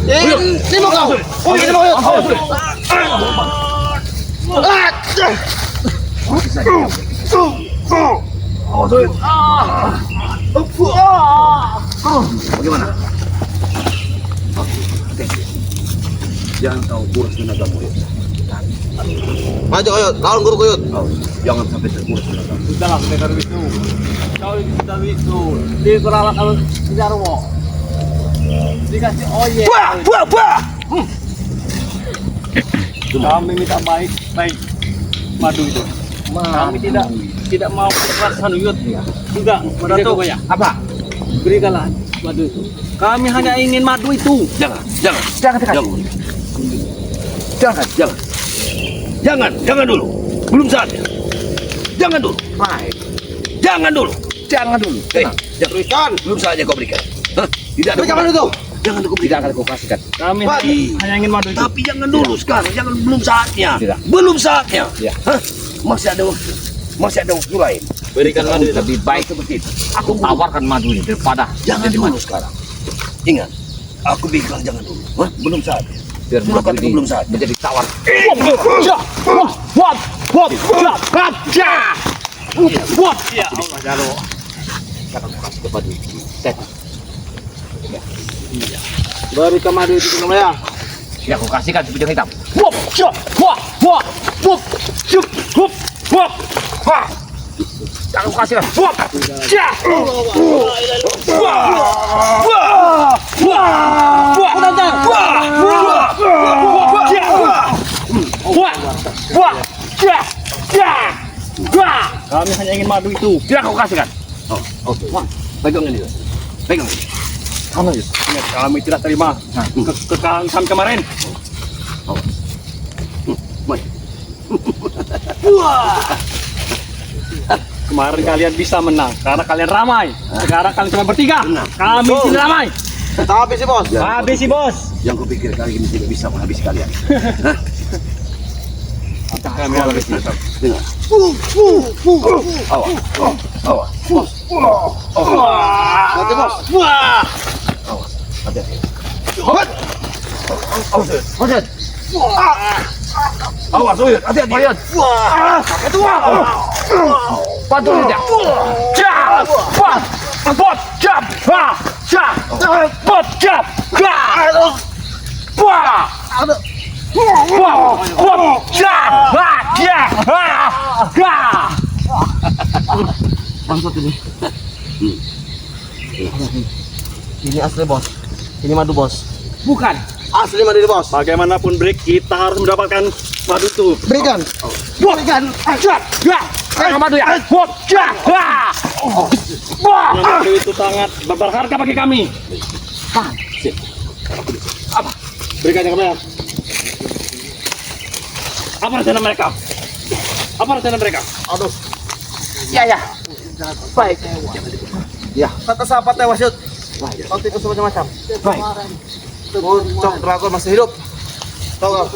Ini mau kau. Oh, ini mau kau. Bagaimana? Jangan tahu boros tenagamu ya. Maju Koyot, lawan guru Koyot. Jangan sampai terkuras tenagamu. Sudahlah, Pendekar Wisnu. Kau ini sudah Wisnu. Dikuranglah kalau Jarwo. Dikasih oyek. Wah! Kami minta baik madu itu. Kami tidak mau keras Hanuyut juga. Madato Apa? berikanlah madu itu. Kami hanya ingin madu itu. Jangan. Jangan dulu. Belum saatnya. Jangan dulu. Baik. Jangan dulu. Tenang. Berikan. Belum saatnya kau berikan. Hah? Tidak ada. Berikan mana itu? Jangan kau berikan. Akan kau kasihkan. Kami Pak. hanya ingin madu itu. Tapi jangan dulu sekarang. Jangan belum saatnya. Tidak. Belum saatnya. Ya. Hah? Masih ada waktu lain. Berikan madu itu. Lebih baik seperti itu. Aku tawarkan madu ini daripada Jangan dulu sekarang. Ingat, aku bilang jangan dulu. Hah? Belum saatnya. biar Sudah madu ini belum saatnya. menjadi tawar. Ya Allah Jarwo. Jangan kasih kepada Tet. Berikan madu itu ke ya. Tidak aku kasihkan sebidang hitam. Jangan aku kasihkan. Kami hanya ingin madu itu. Tidak aku kasihkan. Oke. Pegang ini. Pegang. Kamu Yus. Ingat, kami tidak terima kekalahan kami kemarin. Baik. Kemarin kalian bisa menang karena kalian ramai. Sekarang kalian cuma bertiga. Kami tidak ramai. Tapi sih bos. Habis sih bos. Yang kupikir kali ini tidak bisa menghabisi kalian. Kami habis. Dengar. Awas. Nanti bos. Awas. Hati-hati. Awas, Uyut. Hati-hati. Bantu dia. Maksud ini. Ini asli bos. Ini madu bos. Bukan. Asli madu ini bos. Bagaimanapun break kita harus mendapatkan madu itu. Berikan. Berikan. Madu ya. Madu itu sangat berharga bagi kami. Apa? Berikan yang kami. Apa rencana mereka? Aduh. Ya. Baik. Kata sahabat tewas Yud. Waktu itu semacam-macam. Baik. Bocong dragon masih hidup. Tahu kau?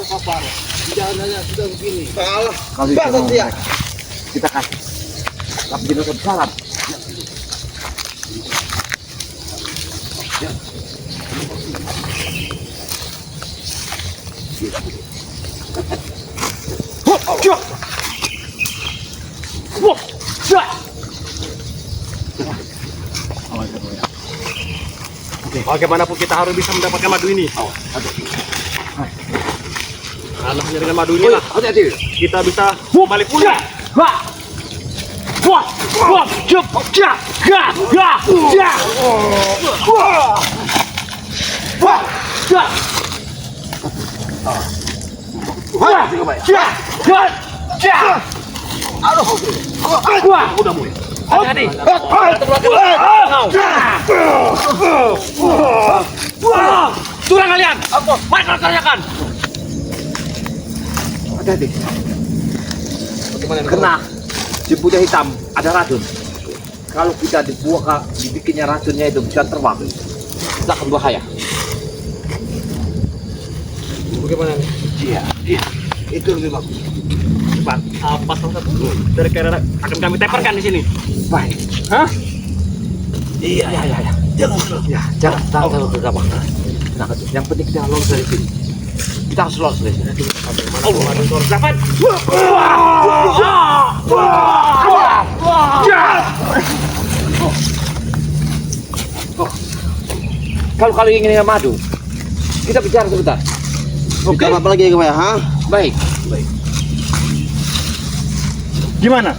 Jangan sudah begini. Kalah. Kalau Bahasa itu dia. kita kasih. Tapi kita bersalah. Bagaimanapun kita harus bisa mendapatkan madu ini. Karena hanya dengan madu ini lah Hati-hati. kita bisa kembali pulih. Udah mulai. Hati-hati. Turun kalian. Mereka kerjakan. Hati-hati. Kena di punya hitam ada racun. Kalau kita dibikinnya racunnya itu bisa terbang, kita akan bahaya. Bagaimana nih? Iya. Itu lebih bagus. Cepat. Apa salah satu dari kira akan kami teparkan di sini. Baik. Hah? Iya. Jangan dulu. Ya, jangan terlalu gegabah. Nah, yang penting kita lolos dari sini. Kita harus lolos dari sini. Dapat. Kalau kalian ingin madu, kita bicara sebentar. Oke. Apa lagi ya, ha? Baik. Gimana?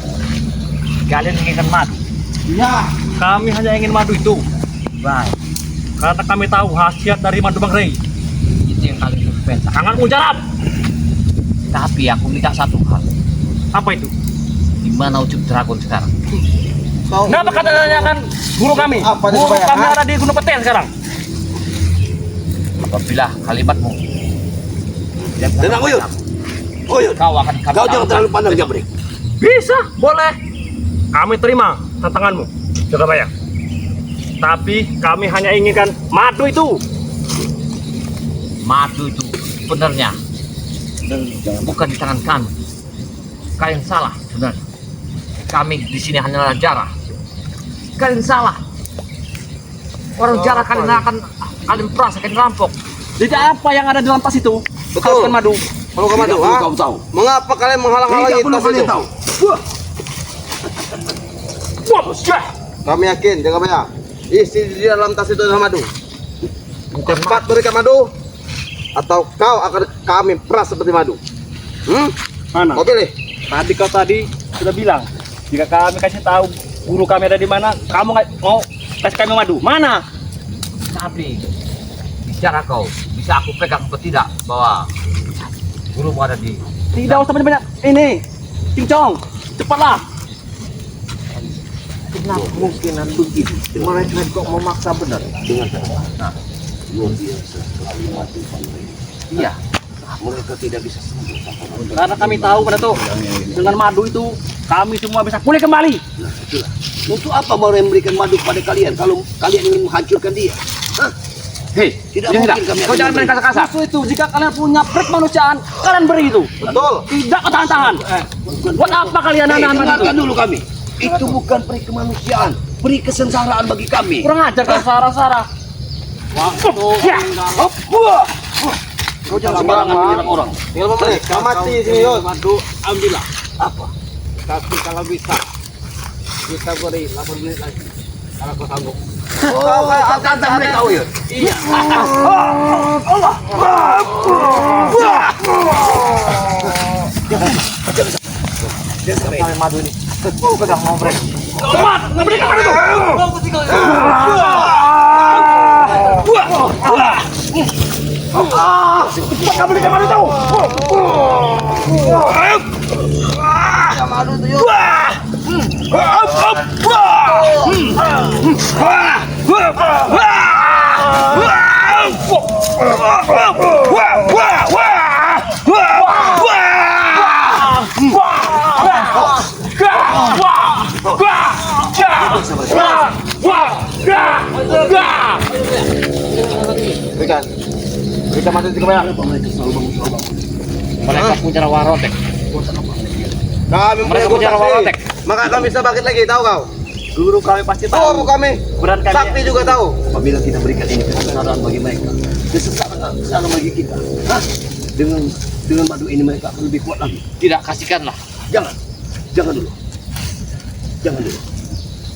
Kalian inginkan madu? Ya. Kami hanya ingin madu itu. Baik. Karena kami tahu khasiat dari madu Bang Rey. Itu yang kalian minta. Jangan jawab. Tapi aku minta satu hal. Apa itu? Di mana Ucup Dragon sekarang? Kau Kenapa kata tanyakan guru kami? Apa itu, Guru Pak, ya? kami ada di Gunung Peten sekarang. Apabila kalimatmu Tenang, Uyut. Uyut, kau akan kami kau jangan tahu. terlalu pandang jambrik. Bisa, boleh. Kami terima tantanganmu, Jagabaya. Tapi kami hanya inginkan madu itu. Madu itu sebenarnya bukan di tangan kami. Kalian salah sebenarnya. Kami di sini hanyalah jarah. Kalian salah. Orang jarah kalian peras, kalian rampok. Jadi apa yang ada di dalam tas itu? Betul. Bukan madu. Kalau ke madu, Tidak perlu ha? kau tahu. Mengapa kalian menghalang-halangi Tidak perlu tas kalian itu? tahu. Wah, bosnya. Kami yakin, Jagabaya. Isi di dalam tas itu adalah madu. Cepat berikan madu, atau kau akan kami peras seperti madu. Mana? Kau pilih. Tadi kau sudah bilang, jika kami kasih tahu guru kami ada di mana, kamu nggak mau kasih kami madu. Mana? Tapi bicara kau, bisa aku pegang atau tidak bahwa gurumu ada di Tidak usah banyak-banyak. Ini, cincong, cepatlah. kenapa mungkinan begitu? Mereka kok memaksa benar? Dengan cara luar biasa sekali mati pandai. Iya. Mereka tidak bisa sembuh tanpa madu. Karena kami tahu pada tuh, dengan madu itu kami semua bisa pulih kembali. Nah, itulah. Untuk apa mau memberikan madu kepada kalian kalau kalian ingin menghancurkan dia? Hah? Hei, Tidak mungkin kami kau akan jangan main memberi. kasar-kasar. Justru itu, jika kalian punya prik kemanusiaan, kalian beri itu. Betul. Tidak kau tahan-tahan. Buat apa kalian Hei, anak-anak itu? dengarkan dulu kami. Itu bukan peri kemanusiaan, peri kesengsaraan bagi kami. Kurang ajar kau Sarah. Ya. Kau jangan sembarangan menyerang orang. Tinggal berapa menit? Kau mati di sini, Yud. Madu, ambillah. Apa? Tapi kalau bisa, kita beri 8 menit lagi. Kalau kau sanggup. Oh, kau tantang mereka, Uyut. Iya. Kalian madu ini. Pegang mau mereka. Cepat, berikan madu itu. Cepat berikan madu itu. Berikan. Berikan madu itu Jagabaya. Mereka punya warotek. Kami Mereka punya saksi. warotek. Maka kami bisa bangkit lagi, tahu kau? Guru kami pasti Tahu tahu. kami. Berat kami. Sakti juga tahu. Apabila kita berikan ini kesengsaraan bagi mereka, kesengsaraan bagi kita. Hah? Dengan madu ini mereka akan lebih kuat lagi. Tidak, kasihkanlah. Jangan dulu. Jangan dulu.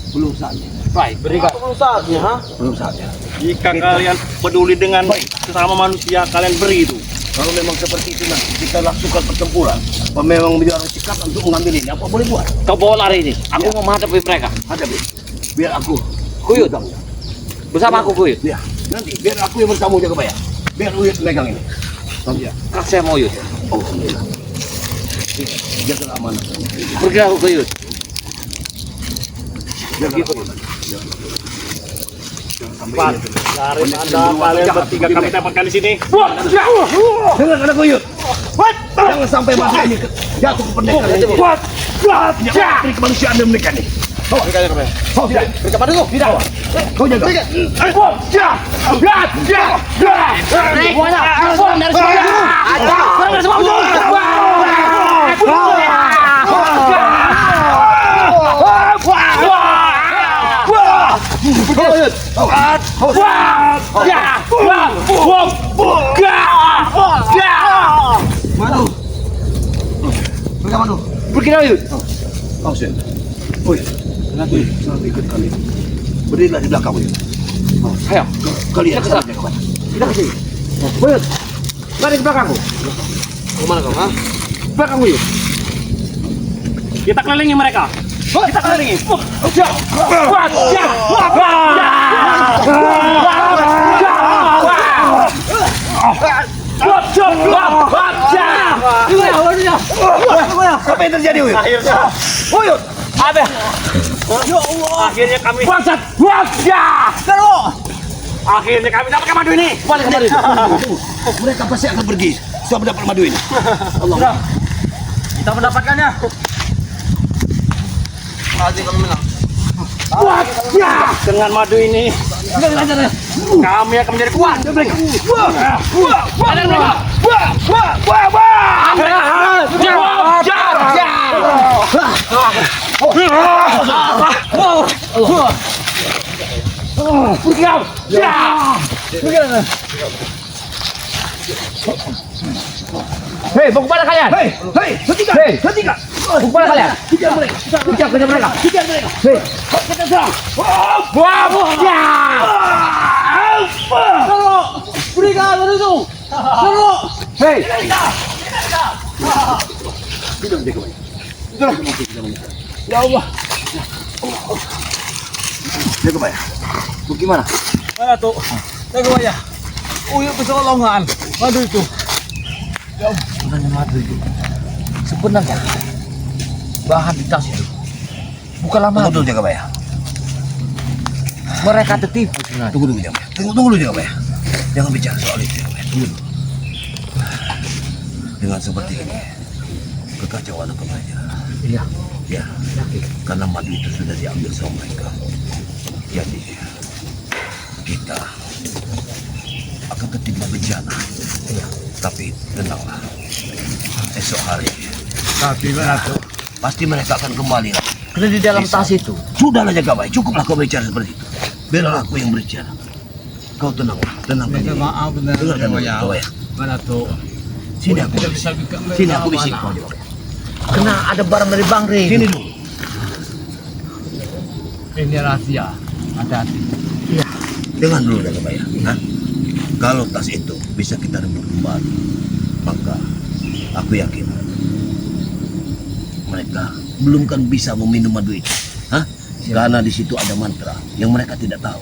Belum saatnya. Baik, berikan. Belum saatnya, ha? Belum saatnya. Jika kalian peduli dengan sesama manusia, kalian beri itu. Kalau memang seperti itu nanti kita lakukan pertempuran. Apa memang menjual sikap untuk mengambil ini? Apa boleh buat? Kau bawa lari ini. Aku mau menghadapi mereka. Hadapi. Biar aku Kuyut. megangnya. Bersama aku, Kuyut. Ya, nanti biar aku yang bertanggung jawab ya. Biar Uyut megang ini. Ya. Kak saya mau Yud. Oh, alhamdulillah. Jaga amanah. Pergi aku ke Yud. Jaga amanah. Jangan sampai Cepat. ini. Daripada kalian bertiga kami dapatkan di sini. Dengar kata Uyut. Jangan sampai masa ini jatuh ke pendekar ini. Tidak peri kemanusiaan dan mereka ini. Berikan Jagabaya. Oh, tidak. Berikan madu itu. Tidak. Kau jaga. Wah! Pergi dah, Uyut. Kau sen. Uyut. Nanti ikut kami. Berdirilah di belakang, Uyut. Ayo, kalian ke sana. Kita ke sini. Uyut. Lari ke belakangku. Kemana kau, ha? Belakang, Uyut. Kita kelilingi mereka. Kita kelilingi. Apa yang terjadi, Uyut? Uyut. Ada. Ya Allah. Akhirnya kami. Bangsat. Wajah. Akhirnya kami dapatkan madu ini. Balik kembali. Mereka pasti akan pergi setelah mendapat madu ini. Allah. Kita mendapatkannya. Pasti kami menang. Wajah. Dengan madu ini kami akan menjadi kuat. Hei, mau kemana kalian? Hei, hentikan. Hentikan. Mau kemana kalian? Kejar mereka. Kejar mereka. Kejar mereka. Hei, Kita serang. Berikan itu. Seru. hei. Tidak jaga baik. Ya Allah. Jaga baik. Bagaimana? Mana tuh? Jaga wajah. Uyuk kecolongan. Madu itu. Sebenarnya madu itu. Sebenarnya bahan di tas itu bukanlah Tunggu madu. dulu jaga baik. Mereka tertipu sebenarnya. Tunggu dulu jaga baik. Tunggu dulu jaga baik. Jangan bicara soal itu jaga baik. Tunggu dulu. Dengan seperti ini, kekacauan akan aja. Iya. Ya, karena madu itu sudah diambil sama mereka. Jadi, kita akan ketimpa bencana. Iya. Tapi tenanglah. Esok hari, Tapi mana tuh? pasti mereka akan kembali. Karena di dalam tas itu. Sudahlah jaga baik. Cukuplah kau bicara seperti itu. Biarlah aku yang berbicara. Kau tenanglah. Tenangkan diri. Maaf benar. Dengarkan dulu, jaga baik. Mana tuh? Sini aku. Sini aku bisik kau jaga baik. Kena ada barang dari Bang Rey. Sini dulu. Ini rahasia. Hati-hati. Iya. Dengar dulu jaga baik. Hah? Kalau tas itu bisa kita rebut kembali, maka aku yakin mereka belum kan bisa meminum madu itu. Hah? Karena di situ ada mantra yang mereka tidak tahu.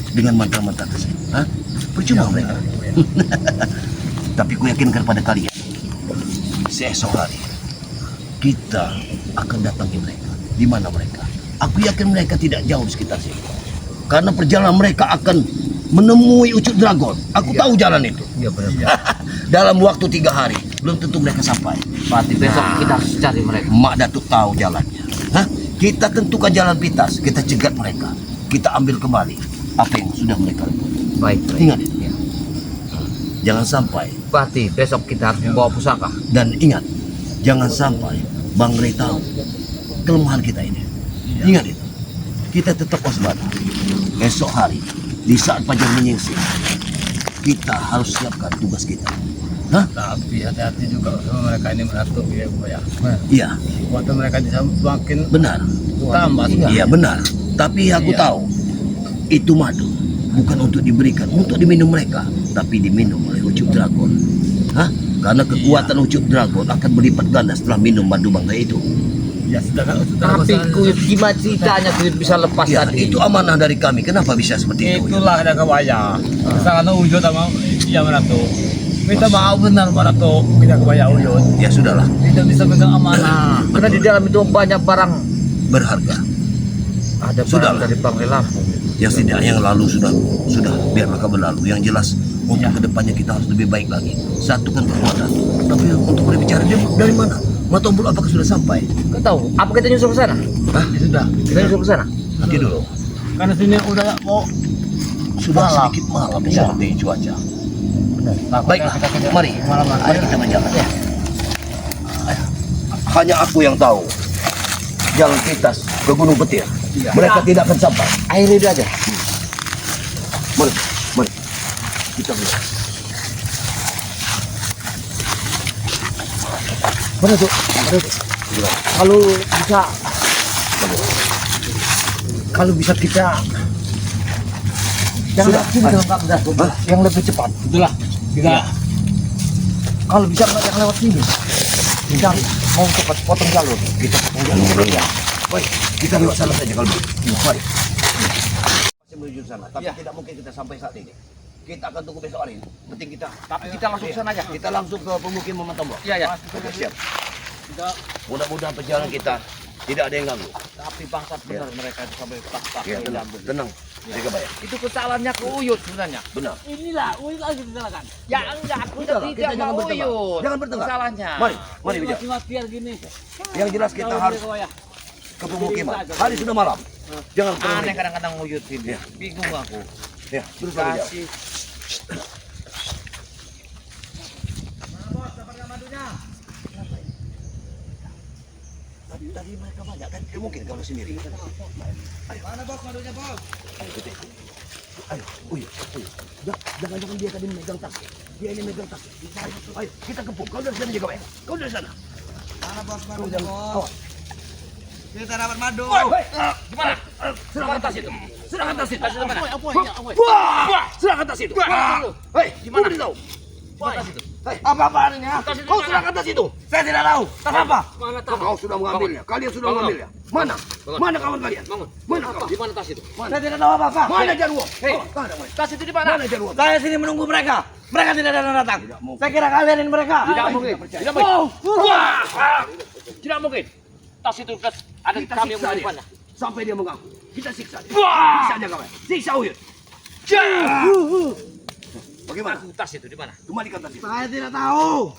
Dengan mantra-mantra tersebut, hah? Percuma mereka. Tapi ku yakinkan pada kalian, seesok hari kita akan datangi mereka. Di mana mereka? Aku yakin mereka tidak jauh di sekitar sini. Karena perjalanan mereka akan menemui Ucup Dragon. Aku tahu jalan itu. Iya benar. Dalam waktu 3 hari, belum tentu mereka sampai. Berarti besok kita harus cari mereka. Mak Datuk tahu jalannya. Hah? Kita tentukan jalan pintas, kita cegat mereka. Kita ambil kembali apa yang sudah mereka lakukan. Baik. Ingat itu. Ya. Jangan sampai. Berarti besok kita harus membawa pusaka. Dan ingat, jangan sampai Bang Rey tahu kelemahan kita ini. Ingat itu. Kita tetap waspada. Esok hari, di saat fajar menyingsing, kita harus siapkan tugas kita. Hah? Tapi hati-hati juga sama mereka ini menatu ya Bu ya. Iya, Waktu mereka bisa semakin benar. tambah. Iya benar. Tapi aku Iya. tahu itu madu bukan untuk diberikan, untuk diminum mereka, tapi diminum oleh Ucup Dragon. Hah? Karena kekuatan Ucup Dragon akan berlipat ganda setelah minum madu bangga itu. Ya sudah kan. Tapi Kuyut gimana ceritanya Kuyut bisa lepas Ya, tadi? itu amanah dari kami. Kenapa bisa seperti itu? Itulah ada kebaya. Sangat wujud sama ya menatu. Minta maaf benar menatu. Kita kebaya wujud. Ya sudahlah, Tidak bisa pegang amanah. Karena di dalam itu banyak barang. berharga. Ada barang Sudahlah. dari Bang Rey Lampung. Yang tidak yang lalu sudah biar mereka berlalu. Yang jelas untuk kedepannya kita harus lebih baik lagi. Satukan kekuatan. Tapi untuk berbicara dia dari mana? Matombul apakah sudah sampai? Kau tahu? Apa kita nyusul ke sana? Hah? Ya sudah. Kita nyusul ke sana. Nanti dulu. Karena sini udah mau Sudah malam. sedikit malam seperti cuaca. Baiklah, kita mari kita berjalan. Hanya aku yang tahu jalan pintas ke Gunung Petir. Mereka tidak akan sampai. Air itu aja. Mari, mari. Kita lihat. Mana tuh? Ada tuh. Kalau bisa kita yang lebih cepat. Itulah. Kita Kalau bisa nggak yang lewat sini. Kita mau cepat potong jalur. Kita potong jalur ya. Baik, kita lewat sana saja kalau begitu. Mari. Masih menuju sana, tapi tidak mungkin kita sampai saat ini. Kita akan tunggu besok hari. Penting kita. Tapi kita langsung ke sana aja. Kita langsung ke pemukiman Tombok. Iya, ya. Oke, siap. Mudah-mudahan perjalanan kita tidak ada yang ganggu. Tapi bangsat benar mereka itu sampai tak Ya, tenang. Jaga baik. Itu kesalahannya ke Uyut sebenarnya. Benar. inilah Uyut lagi disalahkan. Ya enggak, aku Udah, tidak kita jangan mau bertengkar. Uyut. Jangan bertengkar. Kesalahannya. Mari bicara. Cuma biar gini. Yang jelas kita harus ke pemukiman. Hari sudah malam. Jangan Aneh terlalu. kadang-kadang Uyut ini. Ya. Bingung aku. Ya, terus saja. Kasih. Tadi mereka banyak kan? Mungkin kalau sendiri. Ayo. Mana bos madunya bos? Ayo kita. Ayo, jangan dia tadi memegang tas. Dia ini megang tas. Ayo, kita kepung. Kau dari sana jaga baik. Kau dari sana. Mana bos Kau madunya jangan. bos? Awas. Kita dapat madu. Gimana? Serahkan tas itu. Serahkan tas itu. Apa? Wah! Serahkan tas itu. Hei, Gimana? gimana tahu? Tas itu. Hei, apa-apaan ini? Tas itu Kau mana? serahkan tas itu. Saya tidak tahu. Tas apa? Mana tas? Kau sudah mengambilnya. Kalian sudah Bangun. mengambilnya. Mana? Bangun. Mana kawan kalian? Bangun. Mana kau? Di mana tas itu? Saya tidak tahu apa-apa. Mana Jarwo? Hei. Mana? Tas itu di mana? Mana Jarwo? Saya sini menunggu mereka. Mereka tidak datang. Tidak mungkin. Saya kira kalian ini mereka. Tidak mungkin. Tidak mungkin. Wah! Tidak mungkin. Tas itu ada Kita kami yang siksa dia. menyimpannya. Sampai dia mengaku. Kita siksa dia. Wah! Siksa dia kawan. Siksa Uyut. Bagaimana? Tas itu di mana? Kembalikan tas itu. Saya tidak tahu.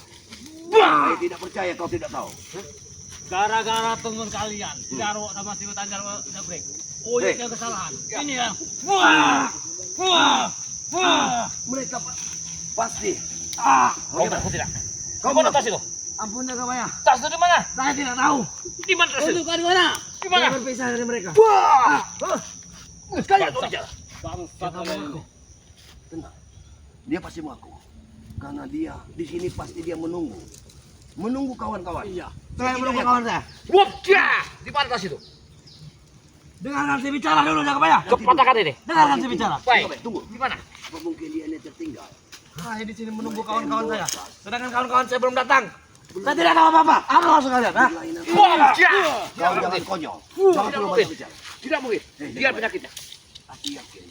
Saya tidak percaya kau tidak tahu. Gara-gara teman kalian, Jarwo sama si Hutan Jarwo Dabrek. Uyut yang kesalahan. Ini ya. Mereka pasti. Kau aku tidak. Kau Di mana mengaku. tas itu? Ampun jaga Maya. Tas itu di mana? Saya tidak tahu. Di mana tas itu? Untuk di mana? Di mana? Saya berpisah dari mereka. Wah! Kalian kau bicara. Bangsat kalian ini. Tenang. Dia pasti mengaku. Karena dia di sini pasti dia menunggu. Menunggu kawan-kawan. Iya. Saya menunggu kawan saya. Wah! Di mana tas itu? Dengarkan si bicara dulu jaga Maya. Kepatakan ini. Dengarkan si bicara. Baik. Tunggu. Di mana? Apa mungkin dia ini tertinggal? Saya di sini menunggu kawan-kawan saya. Sedangkan kawan-kawan saya belum datang. Saya tidak tahu apa-apa. Apa maksud kalian? Hah? Wah! Kau jangan konyol. Jangan Tidak terlalu mungkin. banyak bicara. Tidak mungkin. Dia penyakitnya. Aku yakin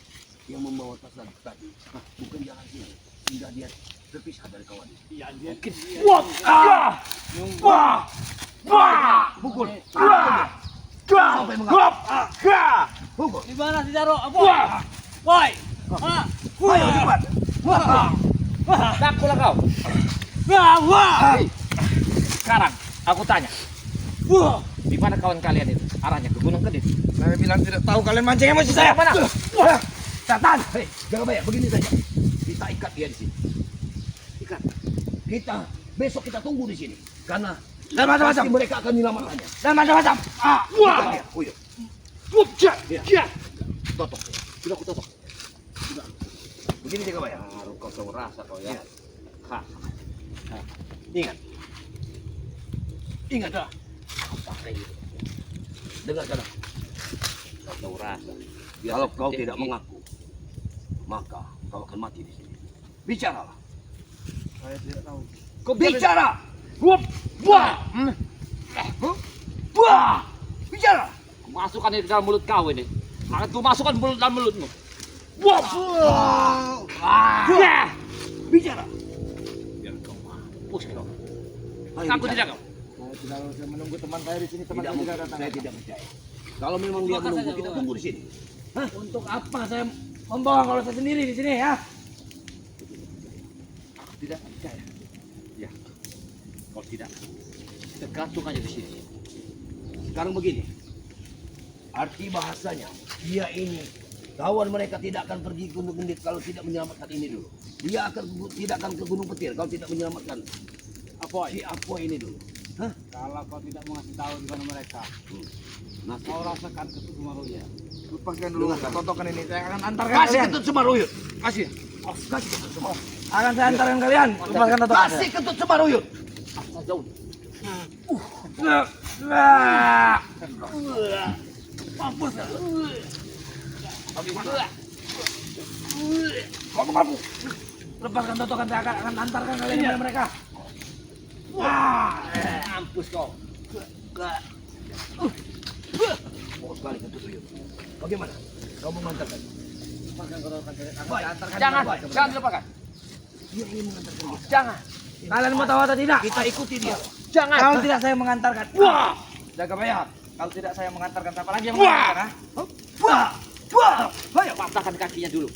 yang membawa tas tadi bukan jalan sini hingga dia terpisah dari kawan. Iya, dia. Pukul. Sampai mengapa? Pukul. Di mana si Jarwo? Apa? Woi. Ayo cepat. Takutlah kau. Sekarang aku tanya. Di mana kawan kalian itu? Arahnya ke Gunung Kedit. Saya bilang tidak tahu kalian mancing emosi saya. Mana? Setan. Hei, jangan banyak begini saja. Kita ikat dia di sini. Ikat. Besok kita tunggu di sini karena Dan macam-macam. pasti mereka akan menyelamatkannya. Dan macam-macam. Ikat dia. Oh iya. Ya. Totok. Sudah aku totok. Sudah. Begini jaga bayar. Kau tahu rasa kau ya. Ha. Ingat. Ingat dah. Pakai itu. Dengarkan. Kau tahu rasa. Kalau kau tidak mengaku, maka kau akan mati di sini. Bicaralah. Saya tidak tahu. Kau bicara. Bicara. Masukkan ini ke dalam mulut kau ini. Akan ku masukkan mulut dalam mulutmu. Bicara. Biar kau mampus kau. Ayo, Aku bicara. tidak kau. Saya tidak usah menunggu teman saya di sini. Teman Tidak saya mungkin. tidak datang. Saya tidak percaya. Kalau memang dia Makan menunggu, saja, kita Bapak. tunggu di sini. Untuk apa saya membohong kalau saya sendiri di sini ya? Aku tidak percaya. Ya. Kau tidak. Kita gantung aja di sini. Sekarang begini. Arti bahasanya, dia ini kawan mereka tidak akan pergi ke Gunung Gendit kalau tidak menyelamatkan ini dulu. Dia tidak akan ke Gunung Petir kalau tidak menyelamatkan si Apoy ini dulu. Hah? Kalau kau tidak mengasih tahu di mana mereka, Nah, kau rasakan kesumarunya. Lepaskan dulu. Totokan ini. Saya akan antarkan kasih kalian. ketut Semaruyut. Kasih. Kasih ketut Semaruyut. Akan saya antarkan kalian. Lepaskan totokan saya. Kasih ketut Semaruyut. Apa jauh? Mampus. Lepaskan totokan, saya akan antarkan kalian kepada mereka. Mampus kau. Fokus balik ke tuyul. Bagaimana? Kau mau mengantarkan? Jangan dilupakan. Jangan. Kalian mau tahu atau tidak? Kita ikuti dia. Jangan. Kalau tidak saya mengantarkan. Jaga bayar. Kalau tidak saya mengantarkan, siapa lagi yang mengantarkan? Ayo patahkan kakinya dulu.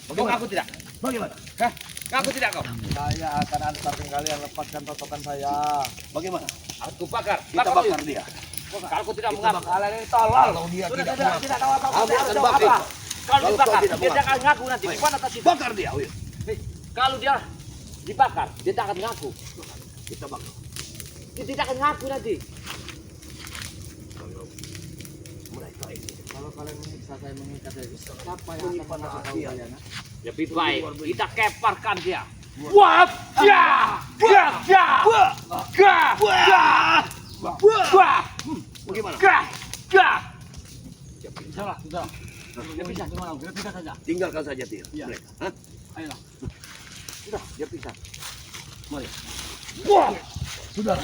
Bagaimana? Aku tidak. Bagaimana? Aku tidak kau. Saya akan antarkan kalian, lepaskan totokan saya. Bagaimana? Aku bakar. Kita bakar dia. Kalau aku tidak mengaku, kalian ini tolol. Kalau dia Sudah tidak tidak, tidak tahu apa-apa. Kamu Tidak akan tahu bakar. apa. Kalau Kalau kau dibakar, tidak dia mengaku. akan ngaku nanti. Di mana tas itu? Bakar dia, Wil. Kalau dia dibakar, dia tak akan ngaku. Kita bakar. Dia tidak akan ngaku nanti. Mereka ini. Kalau kalian menyiksa saya mengikat saya, siapa yang akan masuk tahu kalian? Lebih baik kita keparkan dia. Wah! Ya! Ya! Ya! Gah! Gah! Gah! Bagaimana? Gah! Gah! Salah, sudah. Dia pisah gimana? Dia pisah saja. Tinggalkan saja dia. Iya. Mereka. Hah? Ayolah. Sudah, dia pisah. Mari. Wah! Sudah.